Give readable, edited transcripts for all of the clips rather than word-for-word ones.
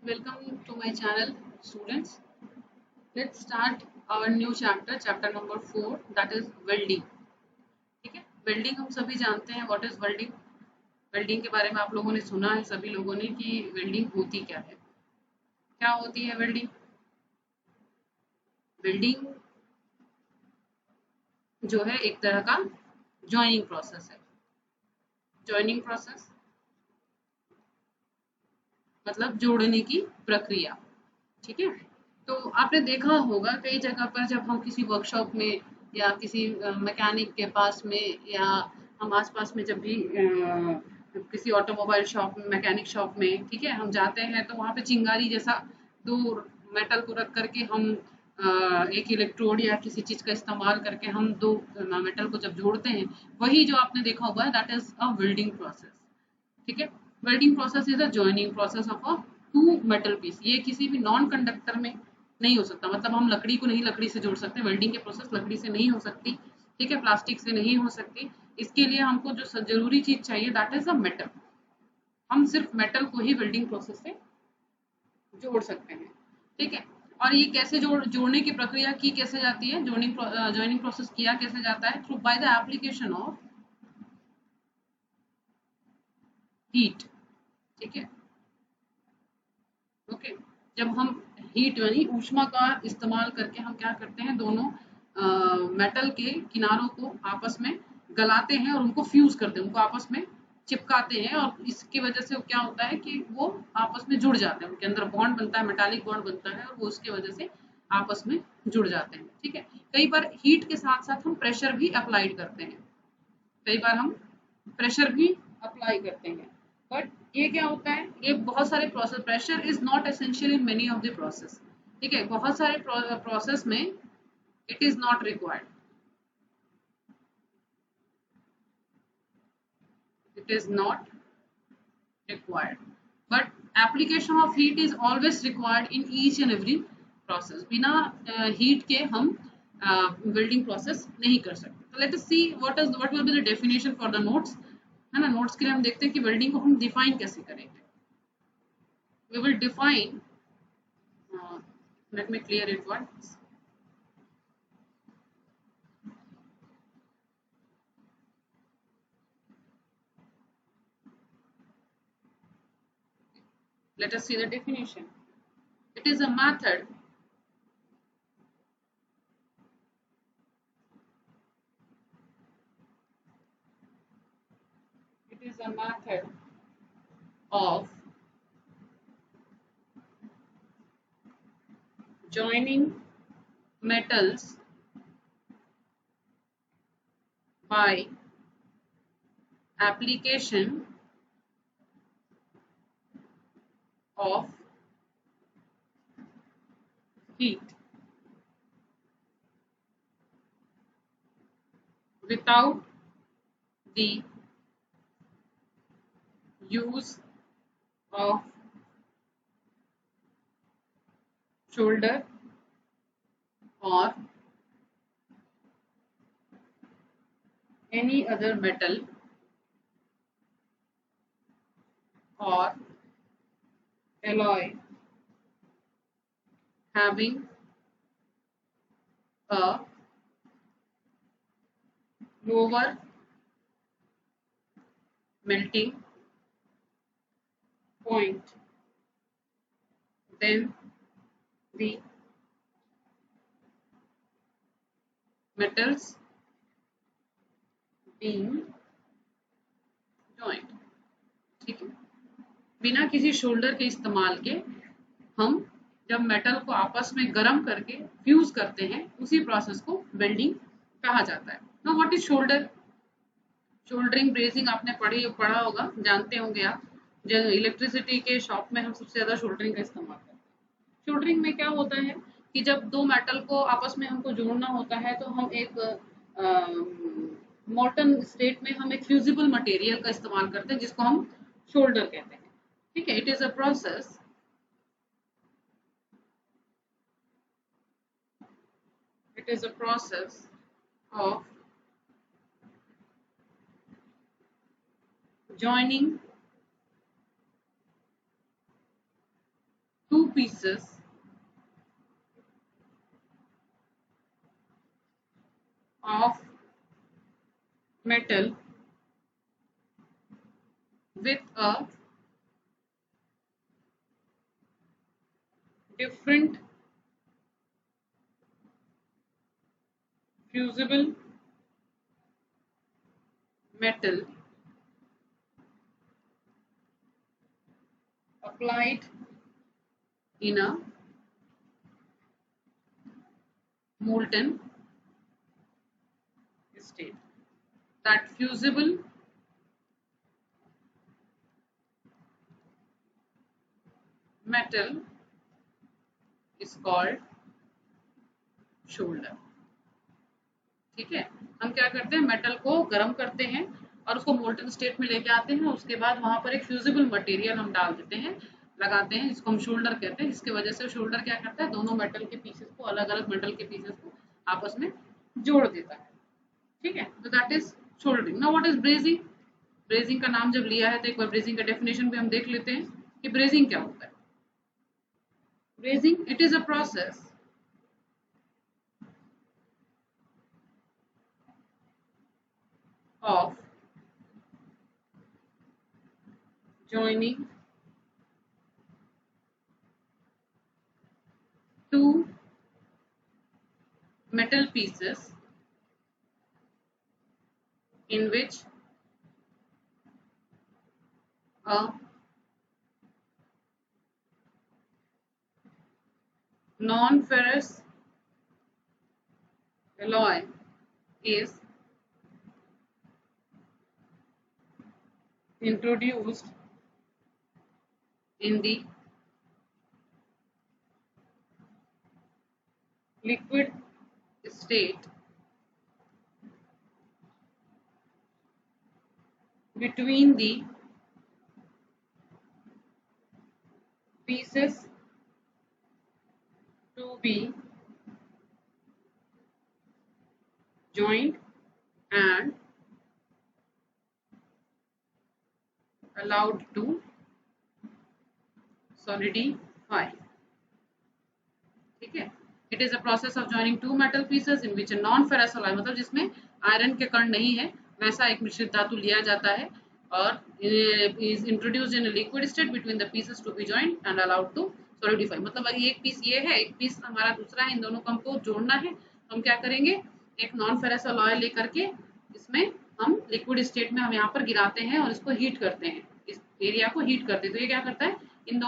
Welcome to my channel, students. Let's start our new chapter, chapter number 4, that is welding. ठीक है, welding हम सभी जानते हैं. What is welding? वेल्डिंग के बारे में आप लोगों ने सुना है, सभी लोगों ने, कि वेल्डिंग होती क्या है. क्या होती है वेल्डिंग? वेल्डिंग जो है एक तरह का जॉइनिंग प्रोसेस है. जॉइनिंग प्रोसेस मतलब जोड़ने की प्रक्रिया. ठीक है, तो आपने देखा होगा कई जगह पर जब हम किसी वर्कशॉप में या किसी मैकेनिक के पास में, या हम आसपास में जब भी किसी ऑटोमोबाइल शॉप में, मैकेनिक शॉप में, ठीक है, हम जाते हैं तो वहाँ पे चिंगारी जैसा दो मेटल को रख करके हम एक इलेक्ट्रोड या किसी चीज का इस्तेमाल करके हम दो मेटल को जब जोड़ते हैं, वही जो आपने देखा होगा that is a welding process. ठीक है, welding process is a joining process of a two metal piece. ये किसी भी नॉन कंडक्टर में नहीं हो सकता. मतलब हम लकड़ी को नहीं लकड़ी से जोड़ सकते. वेल्डिंग की प्रोसेस लकड़ी से नहीं हो सकती. ठीक है, प्लास्टिक से नहीं हो सकती. इसके लिए हमको जो जरूरी चीज चाहिए दैट इज अ मेटल. हम सिर्फ मेटल को ही वेल्डिंग प्रोसेस से जोड़ सकते हैं. ठीक है, और ये कैसे जोड़ने की प्रक्रिया की कैसे जाती है, जॉइनिंग प्रोसेस किया कैसे जाता है? Through by the application of heat. ठीक है, ओके. जब हम हीट यानी ऊष्मा का इस्तेमाल करके हम क्या करते हैं, दोनों मेटल के किनारों को आपस में गलाते हैं और उनको फ्यूज करते हैं, उनको आपस में चिपकाते हैं, और इसकी वजह से क्या होता है कि वो आपस में जुड़ जाते हैं. उनके अंदर बॉन्ड बनता है, मेटालिक बॉन्ड बनता है, और वो उसकी वजह से आपस में जुड़ जाते हैं. ठीक है, कई बार हीट के साथ साथ हम प्रेशर भी अप्लाई करते हैं. कई बार हम प्रेशर भी अप्लाई करते हैं. बट ये क्या होता है, ये बहुत सारे process, pressure is not essential in many of the process. ठीक है, बहुत सारे प्रोसेस में it is not required. It is not required, but application of heat is always required in each and every process. बिना heat के हम welding process नहीं कर सकते. तो let us see what will be the definition for the notes. है ना, notes के लिए हम देखते हैं कि वेल्डिंग को हम डिफाइन कैसे करेंगे. we will define, let me clear it once. Let us see the definition. It is a method of joining metals by application of heat without the use of shoulder or any other metal or alloy having a lower melting point than the metals being joined. ठीक है, बिना किसी shoulder के इस्तेमाल के हम जब metal को आपस में गर्म करके फ्यूज करते हैं, उसी प्रोसेस को वेल्डिंग कहा जाता है. Now what is shoulder? Soldering bracing आपने पढ़ा होगा, जानते होंगे आप. जो इलेक्ट्रिसिटी के शॉप में हम सबसे ज्यादा शोल्डरिंग का इस्तेमाल करते हैं. शोल्डरिंग में क्या होता है कि जब दो मेटल को आपस में हमको जोड़ना होता है, तो हम एक मोल्टन स्टेट में हम एक फ्यूजिबल मटेरियल का इस्तेमाल करते हैं, जिसको हम शोल्डर कहते हैं. ठीक है, it is a process, it is a process of joining pieces of metal with a different fusible metal applied in a molten state. That fusible metal is called shoulder. ठीक है, हम क्या करते हैं, मेटल को गर्म करते हैं और उसको मोल्टन स्टेट में लेके आते हैं, उसके बाद वहां पर एक फ्यूजिबल मटेरियल हम डाल देते हैं, लगाते हैं, जिसको हम शोल्डर कहते हैं, जिसकी वजह से शोल्डर क्या करता है, दोनों मेटल के पीसेस को, अलग अलग मेटल के पीसेस को आपस में जोड़ देता है। ठीक है, तो that is soldering. Now what is brazing? Brazing का नाम जब लिया है तो एक बार ब्रेजिंग का डेफिनेशन भी हम देख लेते हैं कि ब्रेजिंग क्या होता है। Brazing, it is a process of joining two metal pieces in which a non-ferrous alloy is introduced in the liquid state between the pieces to be joined and allowed to solidify. ठीक है, it is a process of joining two metal pieces in which non ferrous alloy, मतलब जिसमें iron के कण नहीं है, वैसा एक मिश्रित धातु लिया जाता है और is introduced in liquid state between the pieces to be joined and allowed to solidify. मतलब एक पीस ये है, एक पीस हमारा दूसरा है, इन दोनों को हमको जोड़ना है, तो हम क्या करेंगे, एक नॉन फेरस अलॉय लेकर के इसमें हम लिक्विड स्टेट में हम यहाँ पर गिराते हैं और इसको हीट करते हैं, इस एरिया को हीट करते हैं, तो ये क्या करता है, इन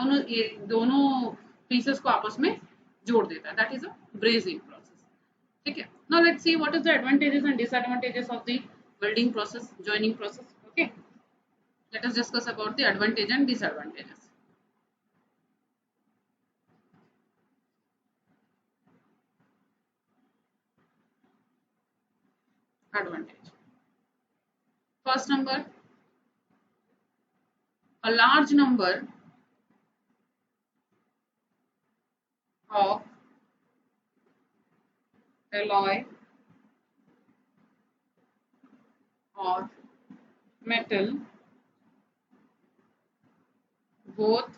दोनों पीसेस को आपस में जोड़ देता है। That is a brazing process. ठीक है, now let's see what is the advantages and disadvantages of the welding process, joining process. Okay, late us discuss about the advantage and disadvantages. Advantage. First number, a large number of alloy or metal, both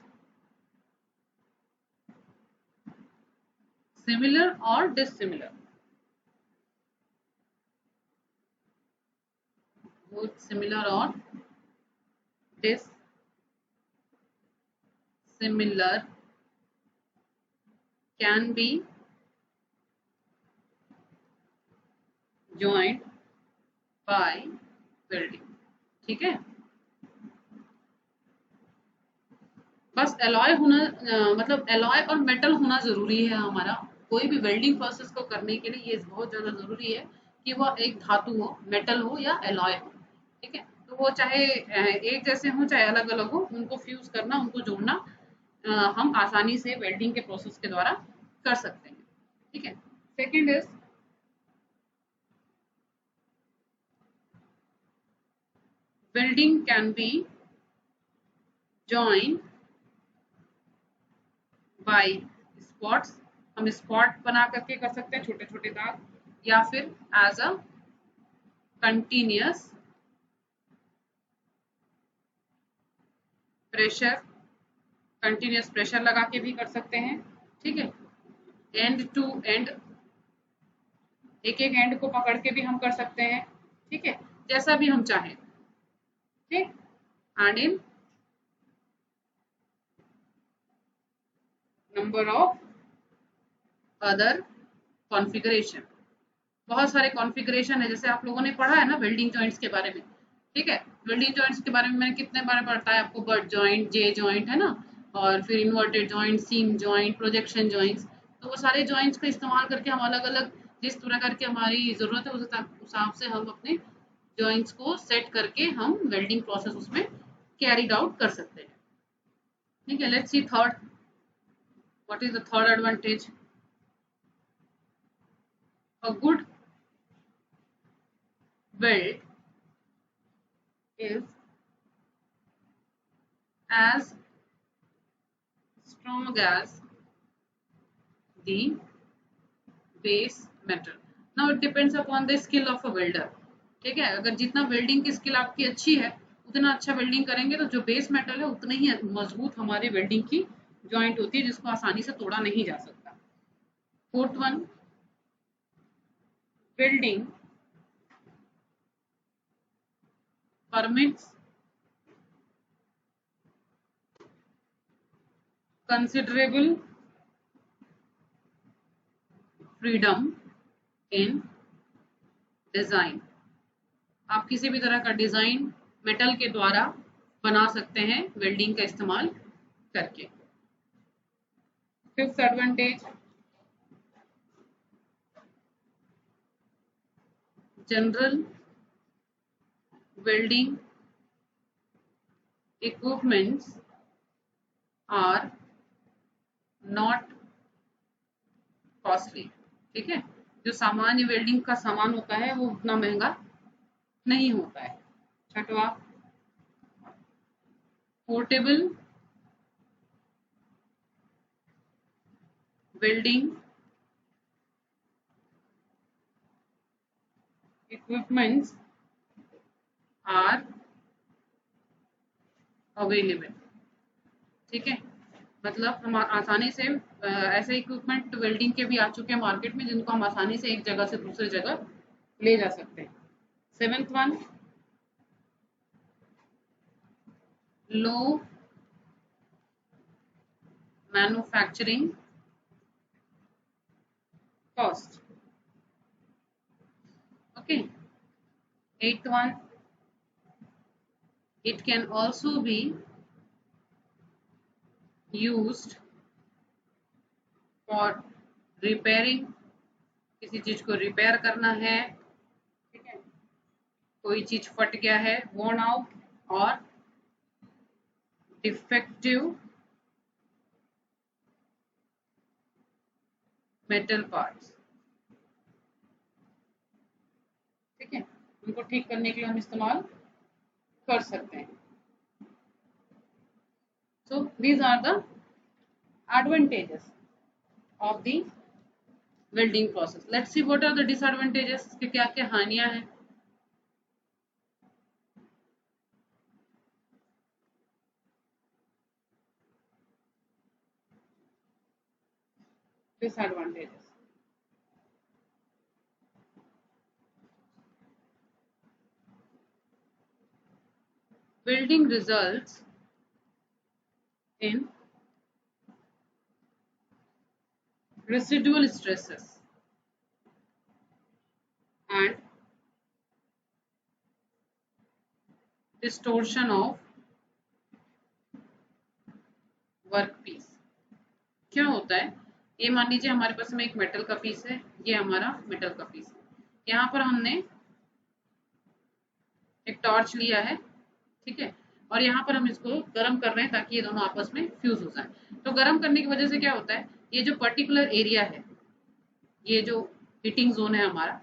similar or dissimilar, both similar or dissimilar, can be joined by welding। ठीक है, बस alloy होना मतलब alloy और metal होना जरूरी है हमारा, कोई भी वेल्डिंग प्रोसेस को करने के लिए ये बहुत ज्यादा जरूरी है कि वो एक धातु हो, मेटल हो या एलॉय हो। ठीक है, तो वो चाहे एक जैसे हो चाहे अलग अलग हो, उनको फ्यूज करना, उनको जोड़ना हम आसानी से वेल्डिंग के प्रोसेस के द्वारा कर सकते हैं। ठीक है, second is welding can be joined by spots, हम स्पॉट बना करके कर सकते हैं, छोटे छोटे दाग, या फिर as a continuous pressure continuous pressure लगा के भी कर सकते हैं, ठीक है। एंड टू एंड, एक एक एंड को पकड़ के भी हम कर सकते हैं, ठीक है, जैसा भी हम चाहें, ठीक। And in number of other configuration, बहुत सारे कॉन्फ़िगरेशन है, जैसे आप लोगों ने पढ़ा है ना वेल्डिंग जॉइंट्स के बारे में, ठीक है। वेल्डिंग जॉइंट्स के बारे में मैंने कितने बार बताया आपको, बट जॉइंट, जे जॉइंट है ना, और फिर इन्वर्टेड जॉइंट, सीम जॉइंट, प्रोजेक्शन जॉइंट्स। तो वो सारे जॉइंट्स का इस्तेमाल करके हम अलग अलग, जिस प्रकार की हमारी ज़रूरत है उस हिसाब से हम अपने जॉइंट्स को सेट करके हम वेल्डिंग प्रोसेस उसमें कैरिड आउट कर सकते हैं, ठीक है। Let's see third, what is the third advantage. A good weld is as strong as the base metal. Now it depends upon the skill of a welder, ठीक है। अगर जितना वेल्डिंग की स्किल आपकी अच्छी है, उतना अच्छा वेल्डिंग करेंगे, तो जो बेस मेटल है उतने ही मजबूत हमारी वेल्डिंग की जॉइंट होती है, जिसको आसानी से तोड़ा नहीं जा सकता। Fourth one, welding permits considerable freedom in design. आप किसी भी तरह का डिजाइन मेटल के द्वारा बना सकते हैं वेल्डिंग का इस्तेमाल करके। Fifth advantage, general welding equipments are not costly, ठीक है। जो सामान्य वेल्डिंग का सामान होता है वो उतना महंगा नहीं होता है। छठवा, portable welding equipments are available, ठीक है। मतलब हम आसानी से ऐसे इक्विपमेंट वेल्डिंग के भी आ चुके हैं मार्केट में, जिनको हम आसानी से एक जगह से दूसरी जगह ले जा सकते हैं। Seventh one, low manufacturing cost, okay. Eighth one, it can also be used for repairing, किसी चीज को रिपेयर करना है, ठीक है, कोई चीज फट गया है, worn out और defective metal parts, ठीक है, उनको ठीक करने के लिए हम इस्तेमाल कर सकते हैं। So these are the advantages of the welding process. Let's see what are the disadvantages, कि क्या क्या हानियां हैं। Disadvantages, welding results in residual stresses and distortion of work piece. क्या होता है, ये मान लीजिए हमारे पास में एक मेटल का पीस है, ये हमारा मेटल का पीस है, यहाँ पर हमने एक टॉर्च लिया है, ठीक है, और यहाँ पर हम इसको गर्म कर रहे हैं ताकि ये दोनों आपस में फ्यूज हो जाए। तो गर्म करने की वजह से क्या होता है, ये जो पर्टिकुलर एरिया है, ये जो हीटिंग जोन है हमारा,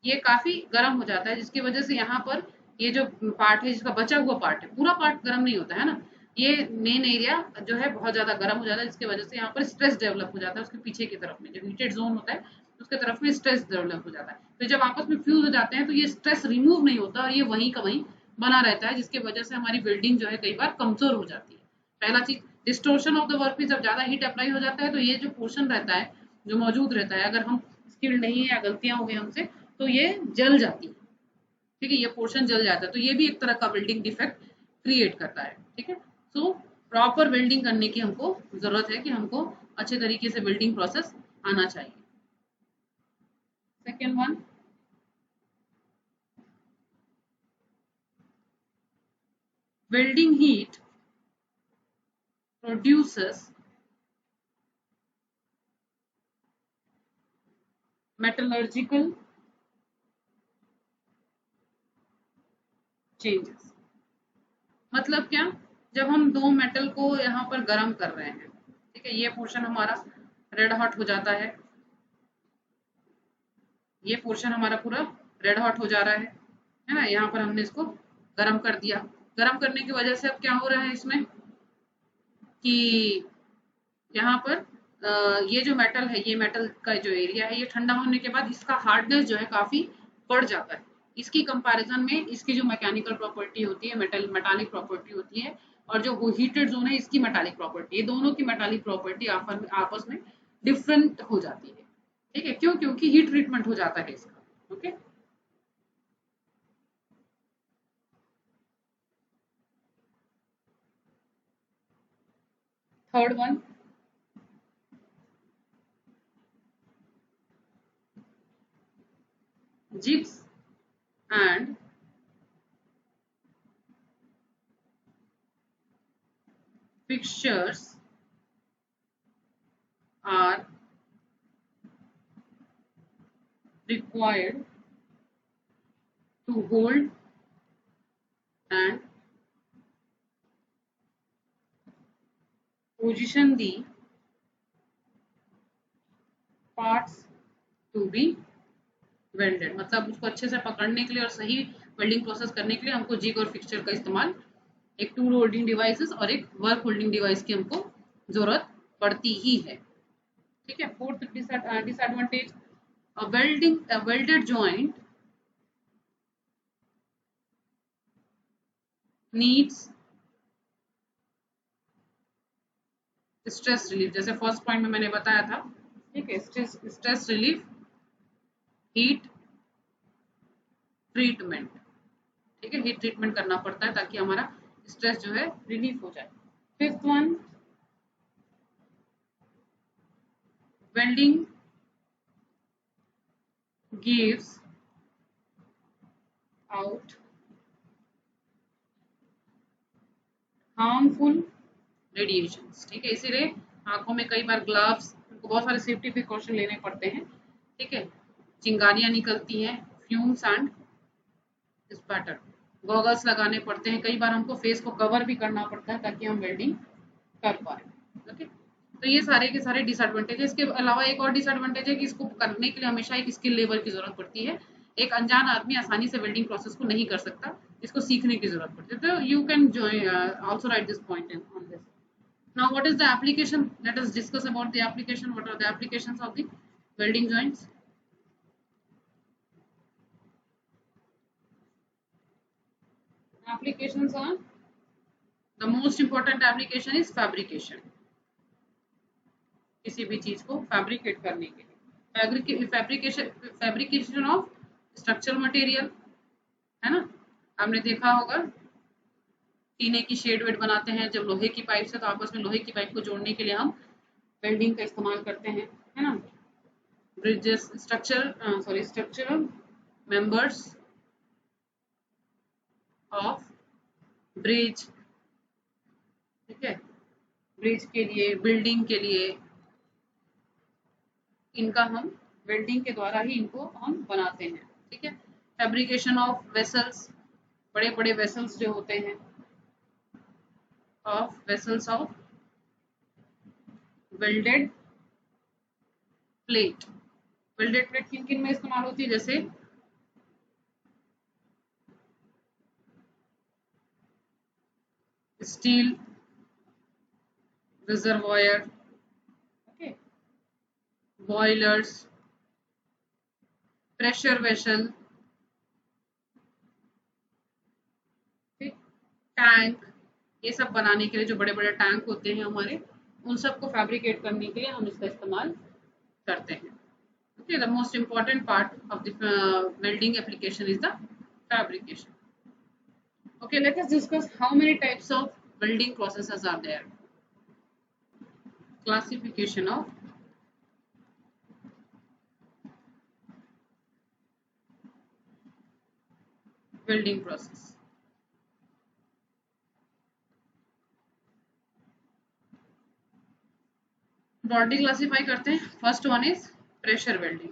ये काफी गर्म हो जाता है, जिसकी वजह से यहाँ पर ये जो पार्ट है, जिसका बचा हुआ पार्ट है, पूरा पार्ट गर्म नहीं होता है ना, ये मेन एरिया जो है बहुत ज्यादा गर्म हो जाता है, जिसकी वजह से यहाँ पर स्ट्रेस डेवलप हो जाता है, उसके पीछे की तरफ में जो हीटेड जोन होता है उसके तरफ में स्ट्रेस डेवलप हो जाता है। तो जब आपस में फ्यूज हो जाते हैं तो ये स्ट्रेस रिमूव नहीं होता और ये वहीं का वहीं बना रहता है, जिसकी वजह से हमारी वेल्डिंग जो है कई बार कमजोर हो जाती है। पहला चीज, distortion of the work piece, जब ज्यादा हीट अप्लाई हो जाता है तो ये जो पोर्शन रहता है, जो मौजूद रहता है, अगर हम स्किल्ड नहीं है या गलतियां हो गई हमसे तो ये जल जाती है। ठीक है, ये पोर्शन जल जाता है, तो ये भी एक तरह का वेल्डिंग डिफेक्ट क्रिएट करता है। ठीक है, सो प्रॉपर वेल्डिंग करने की हमको जरूरत है कि हमको अच्छे तरीके से वेल्डिंग प्रोसेस आना चाहिए। Second one, welding heat produces metallurgical changes। मतलब क्या, जब हम दो मेटल को यहाँ पर गर्म कर रहे हैं, ठीक है, ये पोर्शन हमारा रेड हॉट हो जाता ये पोर्शन हमारा पूरा रेड हॉट हो जा रहा है ना, यहाँ पर हमने इसको गर्म कर दिया। गर्म करने की वजह से अब क्या हो रहा है इसमें कि यहाँ पर ये जो मेटल है, ये मेटल का जो एरिया है, ये ठंडा होने के बाद इसका हार्डनेस जो है काफी बढ़ जाता है। इसकी कंपैरिजन में इसकी जो मैकेनिकल प्रॉपर्टी होती है, मेटालिक प्रॉपर्टी होती है, और जो हीटेड जोन है इसकी मेटालिक प्रॉपर्टी, ये दोनों की मेटालिक प्रॉपर्टी आपस में डिफरेंट हो जाती है। ठीक है, क्यों? क्योंकि हीट ट्रीटमेंट हो जाता है इसका। Okay, third one, jigs and fixtures are required to hold and position the parts to be welded. मतलब उसको अच्छे से पकड़ने के लिए और सही वेल्डिंग प्रोसेस करने के लिए हमको जिग और फिक्सचर का इस्तेमाल, एक टूल होल्डिंग डिवाइसेस और एक वर्क होल्डिंग डिवाइस की हमको जरूरत पड़ती ही है। ठीक है, fourth disadvantage, welded joint needs stress relief. जैसे फर्स्ट पॉइंट में मैंने बताया था, ठीक है, स्ट्रेस रिलीफ, हीट ट्रीटमेंट। ठीक है, हीट ट्रीटमेंट करना पड़ता है ताकि हमारा स्ट्रेस जो है रिलीफ हो जाए। Fifth one, welding gives out harmful radiations. ठीक है, इसीलिए आंखों में कई बार ग्लव्स, बहुत सारे सेफ्टी प्रिकॉशन लेने पड़ते हैं। ठीक है, चिंगारियां निकलती हैं, फ्यूम्स एंड स्पैटर, गॉगल्स लगाने पड़ते हैं, कई बार हमको फेस को कवर भी करना पड़ता है ताकि हम वेल्डिंग कर पाए। ओके, तो ये सारे के सारे डिसएडवांटेज है। इसके अलावा एक और डिसएडवांटेज है कि इसको करने के लिए हमेशा एक स्किल लेवल की जरूरत पड़ती है। एक अनजान आदमी आसानी से वेल्डिंग प्रोसेस को नहीं कर सकता, इसको सीखने की जरूरत पड़ती है। तो you can join also right this point on this. Now, what is the application? Let us discuss about the application. What are the applications of the welding joints? Applications are, the most important application is fabrication. किसी भी चीज को fabricate करने के लिए, fabrication of structural material, है ना। आपने देखा होगा टीने की शेड वेड बनाते हैं, जब लोहे की पाइप से, तो आपस में लोहे की पाइप को जोड़ने के लिए हम वेल्डिंग का इस्तेमाल करते हैं, है ना। Bridges, structural members of bridge, ठीक है, ब्रिज के लिए, बिल्डिंग के लिए, इनका हम वेल्डिंग के द्वारा ही इनको हम बनाते हैं। ठीक है, फैब्रिकेशन ऑफ वेसल्स, बड़े बड़े वेसल्स जो होते हैं, vessels of welded plate. Welded plate किन किन में इस्तेमाल होती है? जैसे steel reservoir, okay, boilers, pressure vessel, tank, ये सब बनाने के लिए जो बड़े बड़े टैंक होते हैं हमारे, उन सबको फैब्रिकेट करने के लिए हम इसका इस्तेमाल करते हैं. Okay, the most important part of the welding application is the fabrication. Okay, let us discuss how many types of welding processes are there. Classification of welding process. Broadly classify करते हैं. First one is pressure welding.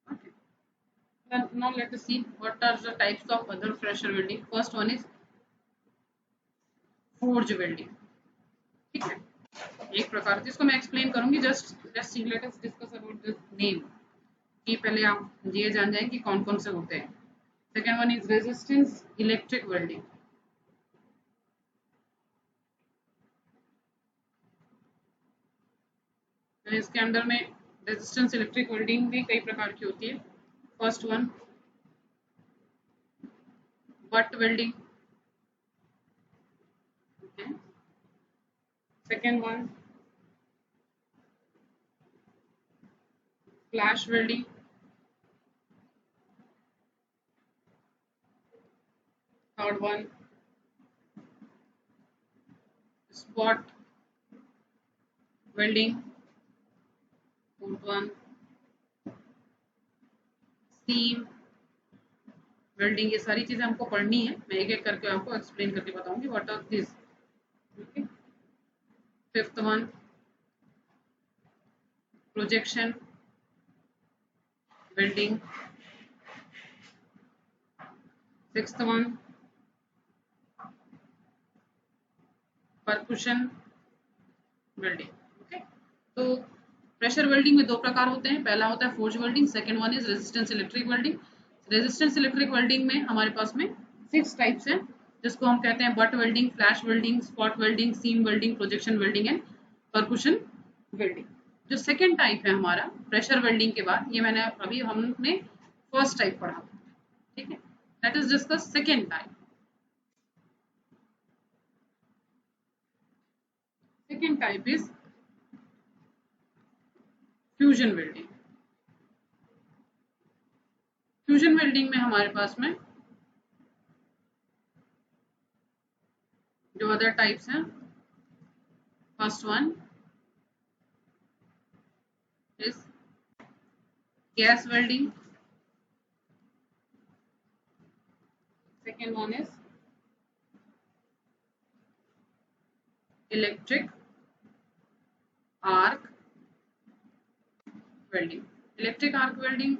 Okay. Then now let us see what are the types of other pressure welding. First one is forge welding. ठीक है, एक प्रकार से इसको मैं explain करूंगी. Just let us discuss about the name, कि पहले आप ये जान जाएं कि कौन कौन से होते हैं. Second one is resistance electric welding. इसके अंदर में रेजिस्टेंस इलेक्ट्रिक वेल्डिंग भी कई प्रकार की होती है. First one butt welding. Second one flash welding. Third one spot welding. Fourth one seam welding. ये सारी चीजें हमको पढ़नी है, मैं एक एक करके आपको एक्सप्लेन करके बताऊंगी what are this. Fifth one projection welding. Sixth one percussion welding. Okay, तो प्रेशर वेल्डिंग में दो प्रकार होते हैं. पहला होता है forge welding, second one is resistance electric welding. Resistance electric welding में हमारे पास में 6 टाइप्स हैं, जिसको हम कहते हैं butt welding, flash welding, spot welding, seam welding, projection welding and percussion welding. जो सेकेंड टाइप है हमारा प्रेशर वेल्डिंग के बाद, ये मैंने अभी हमने फर्स्ट टाइप पढ़ा. ठीक है, late us discuss second type. Second type is fusion welding. Fusion welding में हमारे पास में जो अदर टाइप्स हैं, first one is gas welding. Second one is electric arc welding. Electric arc welding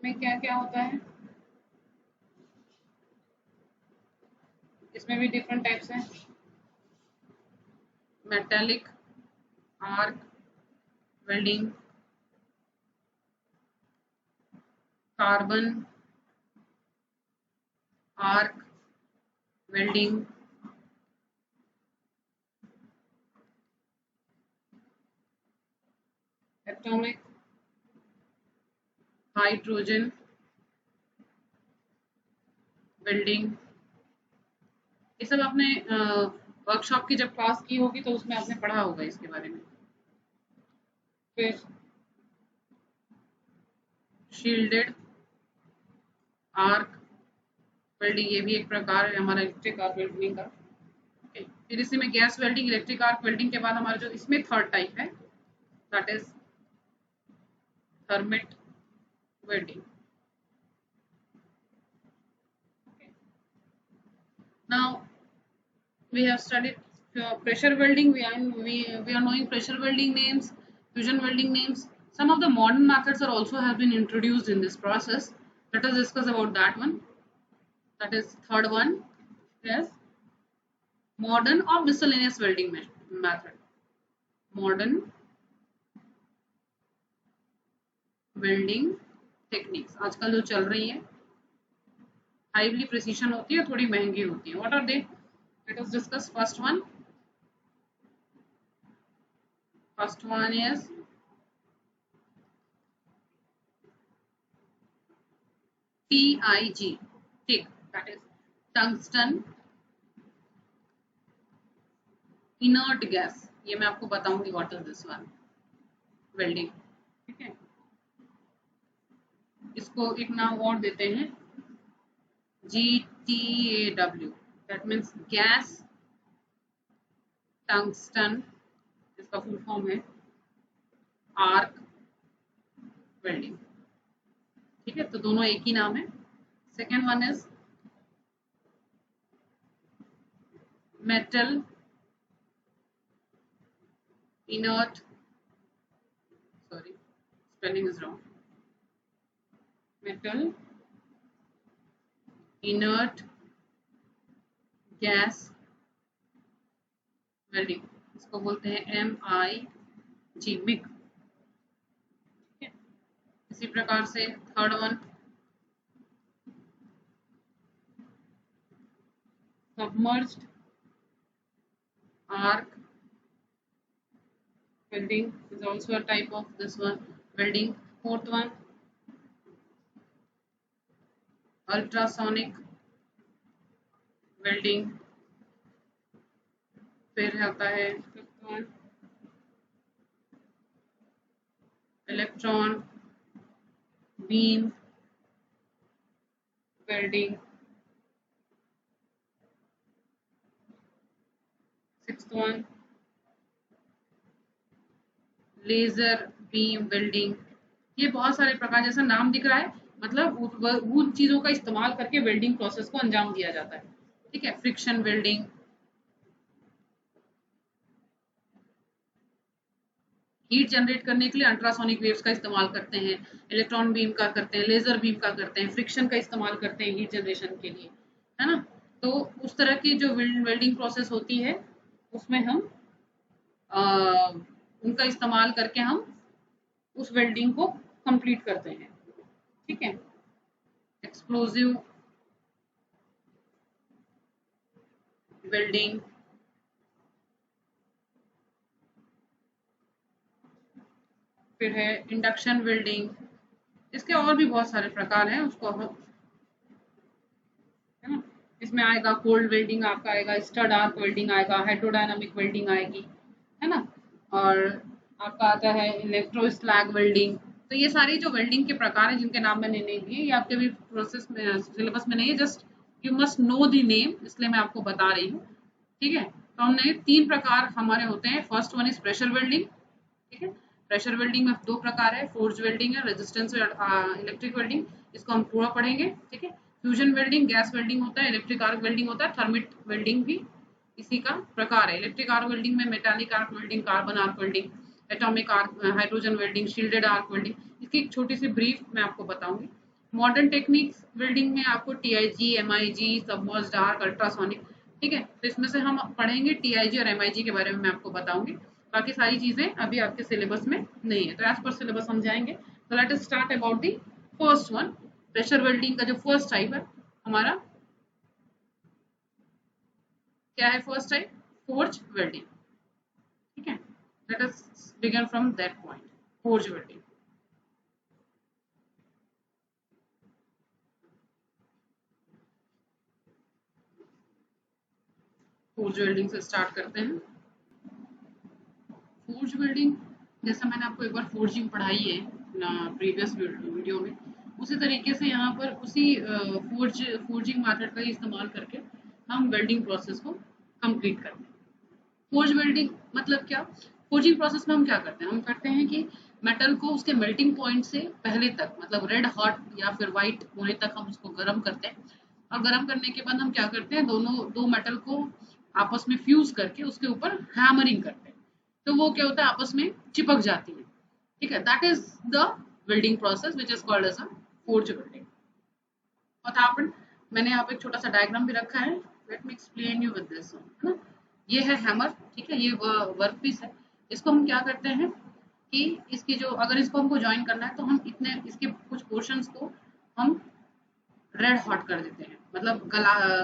में क्या क्या होता है, इसमें भी डिफरेंट टाइप्स हैं. Metallic arc welding, carbon arc welding, atomic hydrogen welding. ये सब आपने वर्कशॉप की जब क्लास की होगी तो उसमें आपने पढ़ा होगा इसके बारे में. फिर शील्डेड आर्क वेल्डिंग, ये भी एक प्रकार है हमारा इलेक्ट्रिक आर्क वेल्डिंग का. फिर इसी में gas welding, electric arc welding के बाद हमारा जो इसमें थर्ड टाइप है, that is thermit welding. Okay. Now we have studied pressure welding. We are knowing pressure welding names, fusion welding names. Some of the modern methods are also have been introduced in this process. Let us discuss about that one. That is third one. Yes, modern or miscellaneous welding method. Modern welding techniques आजकल जो चल रही है, highly precision होती है, थोड़ी महंगी होती है. What are they? Let us discuss first one. First one is TIG, ठीक, that is tungsten inert gas. ये मैं आपको बताऊंगी what is this one, welding, ठीक है। इसको एक नाम और देते हैं GTAW, that means gas tungsten, इसका फुल फॉर्म है आर्क वेल्डिंग, ठीक है। तो दोनों एक ही नाम है। Second one is metal inert, sorry, spelling is wrong, metal inert gas welding, इसको बोलते हैं MIG, मिग, ठीक है। इसी प्रकार से third one submerged arc welding is also a type of this one welding. Fourth one ultrasonic welding, फिर आता है fifth one electron beam welding, sixth one laser beam welding. ये बहुत सारे प्रकार, जैसा नाम दिख रहा है, मतलब उन चीजों का इस्तेमाल करके वेल्डिंग प्रोसेस को अंजाम दिया जाता है, ठीक है। फ्रिक्शन वेल्डिंग, हीट जनरेट करने के लिए अल्ट्रासोनिक वेव्स का इस्तेमाल करते हैं, इलेक्ट्रॉन बीम का करते हैं, लेजर बीम का करते हैं, फ्रिक्शन का इस्तेमाल करते हैं हीट जनरेशन के लिए, है ना। तो उस तरह की जो वेल्डिंग प्रोसेस होती है उसमें हम उनका इस्तेमाल करके हम उस वेल्डिंग को कंप्लीट करते हैं, ठीक है। एक्सप्लोजिव वेल्डिंग, फिर है इंडक्शन वेल्डिंग, इसके और भी बहुत सारे प्रकार हैं, उसको हम, है ना। इसमें आएगा कोल्ड वेल्डिंग, आपका आएगा स्टड आर्क वेल्डिंग, आएगा हाइड्रोडायनामिक वेल्डिंग आएगी, है ना। और आपका आता है इलेक्ट्रो स्लैग वेल्डिंग। तो ये सारी जो वेल्डिंग के प्रकार हैं जिनके नाम मैंने नहीं दिए, ये आपके भी प्रोसेस में सिलेबस में नहीं है, just you must know the name, इसलिए मैं आपको बता रही हूँ, ठीक है। तो हमने 3 प्रकार हमारे होते हैं। First one is pressure welding, ठीक है। प्रेशर वेल्डिंग में 2 प्रकार है, फोर्ज वेल्डिंग है, रेजिस्टेंस इलेक्ट्रिक वेल्डिंग, इसको हम पूरा पढ़ेंगे, ठीक है। फ्यूजन वेल्डिंग गैस वेल्डिंग होता है, इलेक्ट्रिक आर्क वेल्डिंग होता है, थर्मिट वेल्डिंग भी इसी का प्रकार है। इलेक्ट्रिक आर्क वेल्डिंग में metallic arc welding, carbon arc welding, atomic arc, hydrogen welding, shielded arc welding, इसकी एक छोटी सी ब्रीफ मैं आपको बताऊंगी। मॉडर्न टेक्निक्स वेल्डिंग में आपको TIG, MIG, submerged arc, ultrasonic, ठीक है। तो इसमें से हम पढ़ेंगे TIG और MIG के बारे में मैं आपको बताऊंगी, बाकी सारी चीजें अभी आपके सिलेबस में नहीं है, तो एज पर सिलेबस हम जाएंगे। तो let us start about the first one. Pressure welding का जो फर्स्ट टाइप है हमारा, क्या है फर्स्ट टाइप? फोर्ज वेल्डिंग, ठीक है। Let us begin from that point, forge welding. Forge welding से स्टार्ट करते हैं। फोर्ज वेल्डिंग, जैसा मैंने आपको एक बार फोर्जिंग पढ़ाई है प्रीवियस वीडियो में, उसी तरीके से यहाँ पर उसी फोर्जिंग मेथड का ही इस्तेमाल करके हम वेल्डिंग प्रोसेस को कंप्लीट करते हैं। फोर्ज वेल्डिंग मतलब क्या? फोर्जिंग प्रोसेस में हम क्या करते हैं? हम करते हैं कि मेटल को उसके मेल्टिंग पॉइंट से पहले तक, मतलब रेड हॉट या फिर व्हाइट होने तक हम उसको गर्म करते हैं, और गर्म करने के बाद हम क्या करते हैं, दो मेटल को आपस में फ्यूज करके उसके ऊपर हैमरिंग करते हैं, तो वो क्या होता है, आपस में चिपक जाती है, ठीक है। That is the welding process which is called as a forge welding. What happened? मैंने यहाँ पे एक छोटा सा डायग्राम भी रखा है, let me explain you with this, है ना। ये है हैमर, ठीक है, ये वर्क पीस है। इसको हम क्या करते हैं कि इसकी जो, अगर इसको हमको ज्वाइन करना है तो हम इतने इसके कुछ पोर्शंस को हम रेड हॉट कर देते हैं, मतलब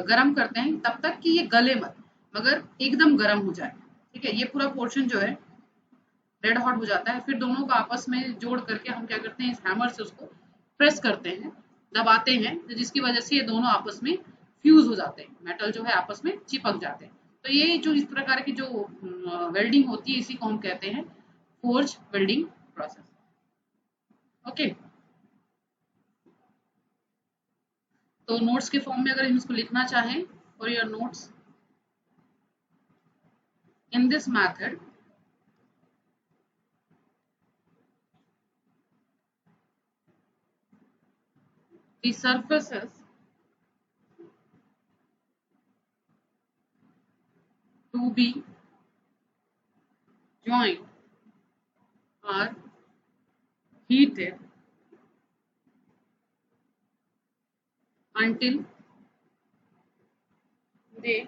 गरम करते हैं तब तक कि ये गले मत, मगर एकदम गरम हो जाए, ठीक है। ये पूरा पोर्शन जो है रेड हॉट हो जाता है, फिर दोनों को आपस में जोड़ करके हम क्या करते हैं, इस हैमर से उसको प्रेस करते हैं, दबाते हैं, तो जिसकी वजह से ये दोनों आपस में फ्यूज हो जाते हैं, मेटल जो है आपस में चिपक जाते हैं। तो ये जो इस प्रकार की जो वेल्डिंग होती है, इसी को हम कहते हैं फोर्ज वेल्डिंग प्रोसेस। ओके, तो नोट्स के फॉर्म में अगर हम इसको लिखना चाहें, for your notes, in this method the surfaces to be joined are heated until they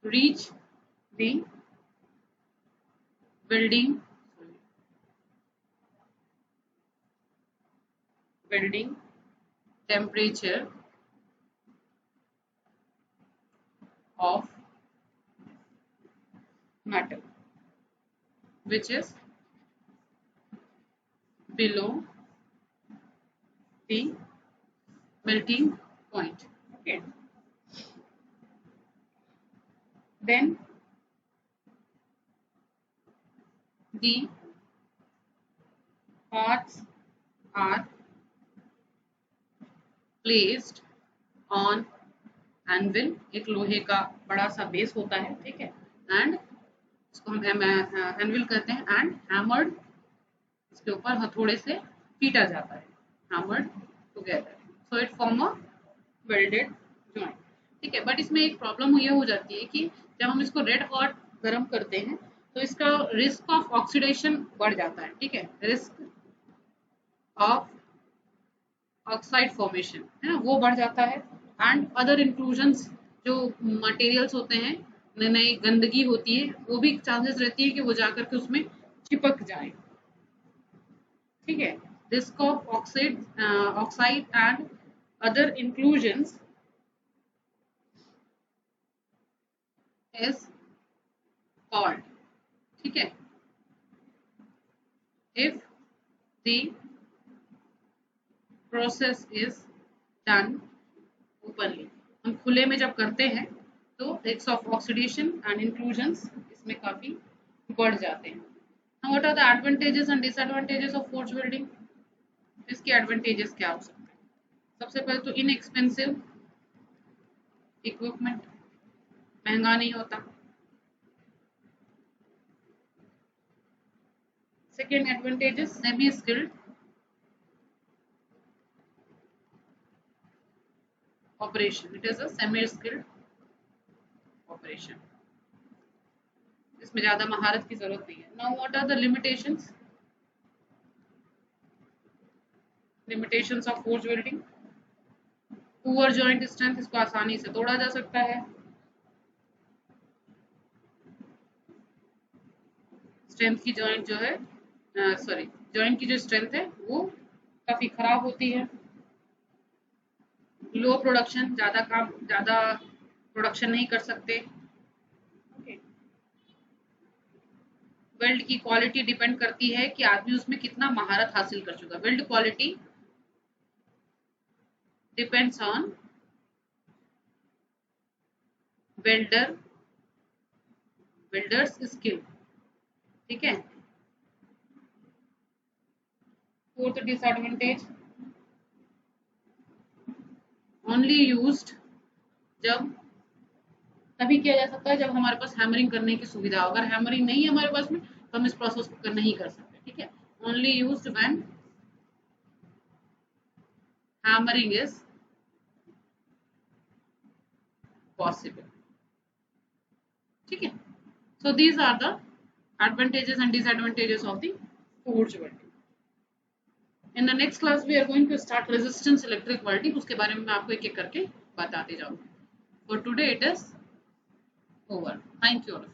reach the welding temperature of metal, which is below the melting point. Okay, then the parts are placed on anvil, एक लोहे का बड़ा सा base होता है, ठीक है, and इसको हम एनविल कहते हैं, एंड हैमर्ड, इसके ऊपर हथौड़े से पीटा जाता है, hammered together, so it form a welded joint. ठीक है, बट इसमें एक प्रॉब्लम ये हो जाती है कि जब हम इसको रेड हॉट गर्म करते हैं तो इसका रिस्क ऑफ ऑक्सीडेशन बढ़ जाता है, ठीक है, रिस्क ऑफ ऑक्साइड फॉर्मेशन है ना, वो बढ़ जाता है, एंड अदर इंक्लूजन्स जो मटेरियल्स होते हैं, नई नई गंदगी होती है, वो भी चांसेस रहती है कि वो जाकर के उसमें चिपक जाए। ठीक है, risk of oxide and other inclusions is called, ठीक है, if the process is done openly, हम खुले में जब करते हैं तो risk of oxidation and inclusions इसमें काफी बढ़ जाते हैं। Now what are the advantages and disadvantages of forge welding? इसके एडवांटेजेस क्या हो सकते हैं? सबसे पहले तो इनएक्सपेंसिव इक्विपमेंट, महंगा नहीं होता। Second advantages, semi skilled operation, it is a semi skilled operation, इसमें ज्यादा महारत की जरूरत नहीं है। Now what are the limitations? Limitations of forge welding, poor joint strength, इसको आसानी से तोड़ा जा सकता है, स्ट्रेंथ की जॉइंट जो है सॉरी जॉइंट की जो स्ट्रेंथ है वो काफी खराब होती है, लो प्रोडक्शन, ज्यादा प्रोडक्शन नहीं कर सकते। वेल्ड की क्वालिटी डिपेंड करती है कि आदमी उसमें कितना महारत हासिल कर चुका। Weld quality depends on welders skill, ठीक है। फोर्थ डिसएडवांटेज, ओनली यूज्ड जब तभी किया जा सकता है जब हमारे पास हैमरिंग करने की सुविधा हो। अगर हैमरिंग नहीं है हमारे पास में तो हम इस प्रोसेस को नहीं कर सकते, ठीक है। Only used when hammering is possible, ठीक है। So these are the advantages and disadvantages of the forge welding. In the next class we are going to start resistance electric welding, उसके बारे में मैं आपको एक एक करके बताते जाऊंगी। For today it is over. Thank you all.